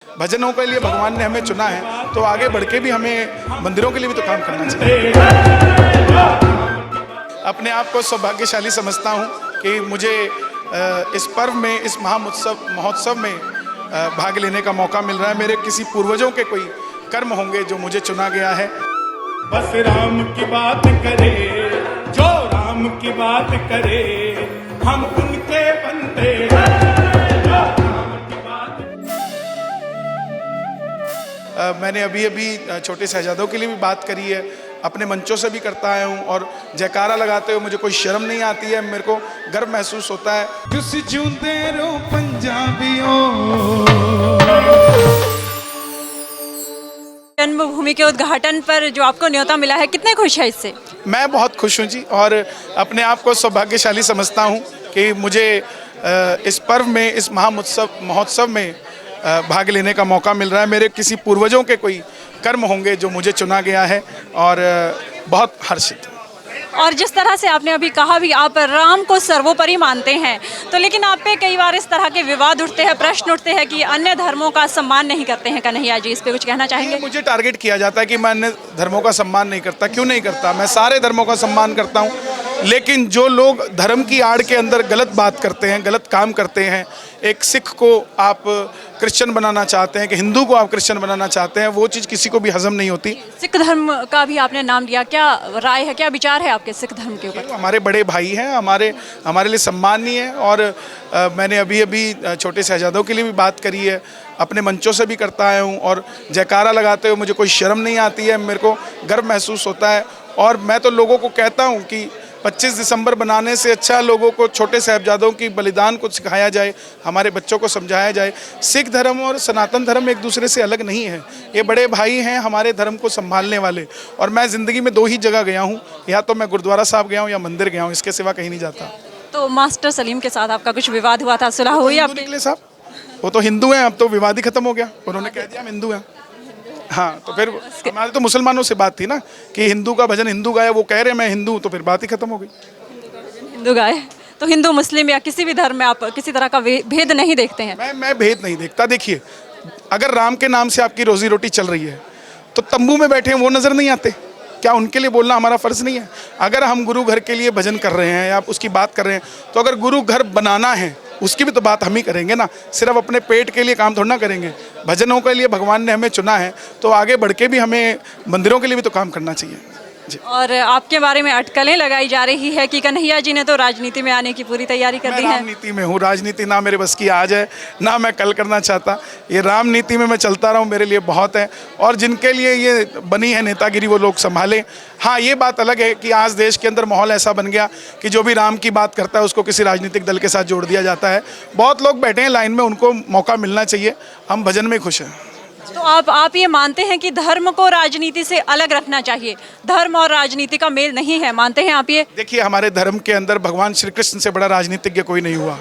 भजनों के लिए भगवान ने हमें चुना है, तो आगे बढ़ के भी हमें मंदिरों के लिए भी तो काम करना चाहिए। अपने आप को सौभाग्यशाली समझता हूँ कि मुझे इस पर्व में, इस महोत्सव में भाग लेने का मौका मिल रहा है। मेरे किसी पूर्वजों के कोई कर्म होंगे जो मुझे चुना गया है। बस राम की बात करे, जो राम की बात करे, हम उनके बंदे। मैंने अभी छोटे शहजादों के लिए भी बात करी है, अपने मंचों से भी करता आया हूँ, और जयकारा लगाते हुए मुझे कोई शर्म नहीं आती है, मेरे को गर्व महसूस होता है। जुस जूंदे रो पंजाबियों। जन्मभूमि के उद्घाटन पर जो आपको न्योता मिला है, कितने खुश है इससे? मैं बहुत खुश हूँ जी, और अपने आप को सौभाग्यशाली समझता हूँ कि मुझे इस पर्व में, इस महोत्सव में भाग लेने का मौका मिल रहा है। मेरे किसी पूर्वजों के कोई कर्म होंगे जो मुझे चुना गया है, और बहुत हर्षित हूँ। और जिस तरह से आपने अभी कहा भी, आप राम को सर्वोपरि मानते हैं, तो लेकिन आप पे कई बार इस तरह के विवाद उठते हैं, प्रश्न उठते हैं कि अन्य धर्मों का सम्मान नहीं करते हैं कन्हैया जी, इस पे कुछ कहना चाहेंगे? मुझे टारगेट किया जाता है कि मैं अन्य धर्मों का सम्मान नहीं करता। क्यों नहीं करता? मैं सारे धर्मों का सम्मान करता हूँ, लेकिन जो लोग धर्म की आड़ के अंदर गलत बात करते हैं, गलत काम करते हैं, एक सिख को आप क्रिश्चियन बनाना चाहते हैं, कि हिंदू को आप क्रिश्चियन बनाना चाहते हैं, वो चीज़ किसी को भी हजम नहीं होती। सिख धर्म का भी आपने नाम लिया, क्या राय है, क्या विचार है आपके सिख धर्म के ऊपर? हमारे बड़े भाई हैं, हमारे लिए सम्मानीय है, और मैंने अभी छोटे शहजादों के लिए भी बात करी है, अपने मंचों से भी करता आया हूँ, और जयकारा लगाते हुए मुझे कोई शर्म नहीं आती है, मेरे को गर्व महसूस होता है। और मैं तो लोगों को कहता हूँ कि 25 दिसंबर बनाने से अच्छा लोगों को छोटे साहिबजादों की बलिदान को सिखाया जाए, हमारे बच्चों को समझाया जाए। सिख धर्म और सनातन धर्म एक दूसरे से अलग नहीं है, ये बड़े भाई हैं हमारे धर्म को संभालने वाले। और मैं ज़िंदगी में 2 ही जगह गया हूँ, या तो मैं गुरुद्वारा साहब गया हूँ या मंदिर गया हूँ, इसके सिवा कहीं नहीं जाता। तो मास्टर सलीम के साथ आपका कुछ विवाद हुआ था, सुलह हुई आपकी? निकले साहब, वो तो हिंदू हैं, अब तो विवाद ही खत्म हो गया, उन्होंने कह दिया हम हिंदू हैं। हाँ, तो फिर हमारे तो मुसलमानों से बात थी ना कि हिंदू का भजन हिंदू गाया, वो कह रहे मैं हिंदू, तो फिर बात ही खत्म हो गई। हिंदू गाए तो हिंदू मुस्लिम या किसी भी धर्म में आप किसी तरह का भेद नहीं देखते हैं? मैं भेद नहीं देखता। देखिए, अगर राम के नाम से आपकी रोजी रोटी चल रही है, तो तंबू में बैठे हैं वो नज़र नहीं आते? क्या उनके लिए बोलना हमारा फ़र्ज़ नहीं है? अगर हम गुरु घर के लिए भजन कर रहे हैं या आप उसकी बात कर रहे हैं, तो अगर गुरु घर बनाना है उसकी भी तो बात हम ही करेंगे ना, सिर्फ अपने पेट के लिए काम थोड़ा ना करेंगे। भजनों के लिए भगवान ने हमें चुना है, तो आगे बढ़ के भी हमें मंदिरों के लिए भी तो काम करना चाहिए जी। और आपके बारे में अटकलें लगाई जा रही है कि कन्हैया जी ने तो राजनीति में आने की पूरी तैयारी कर दी है। राजनीति में हूँ, राजनीति ना मेरे बस की आज है, ना मैं कल करना चाहता। ये राजनीति में मैं चलता रहूँ, मेरे लिए बहुत है, और जिनके लिए ये बनी है नेतागिरी वो लोग संभालें। हाँ, ये बात अलग है कि आज देश के अंदर माहौल ऐसा बन गया कि जो भी राम की बात करता है उसको किसी राजनीतिक दल के साथ जोड़ दिया जाता है। बहुत लोग बैठे हैं लाइन में, उनको मौका मिलना चाहिए। हम भजन में खुश हैं। तो आप ये मानते हैं कि धर्म को राजनीति से अलग रखना चाहिए, धर्म और राजनीति का मेल नहीं है, मानते हैं आप ये? देखिए, हमारे धर्म के अंदर भगवान श्री कृष्ण से बड़ा राजनीतिज्ञ कोई नहीं हुआ।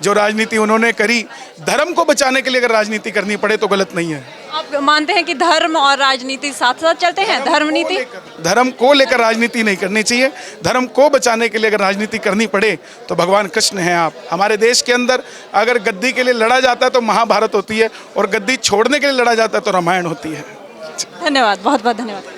जो राजनीति उन्होंने करी, धर्म को बचाने के लिए अगर राजनीति करनी पड़े तो गलत नहीं है। आप मानते हैं कि धर्म और राजनीति साथ साथ चलते हैं? धर्म को लेकर राजनीति नहीं करनी चाहिए। धर्म को बचाने के लिए अगर राजनीति करनी पड़े तो भगवान कृष्ण हैं आप। हमारे देश के अंदर अगर गद्दी के लिए लड़ा जाता है तो महाभारत होती है, और गद्दी छोड़ने के लिए लड़ा जाता है तो रामायण होती है। धन्यवाद, बहुत बहुत धन्यवाद।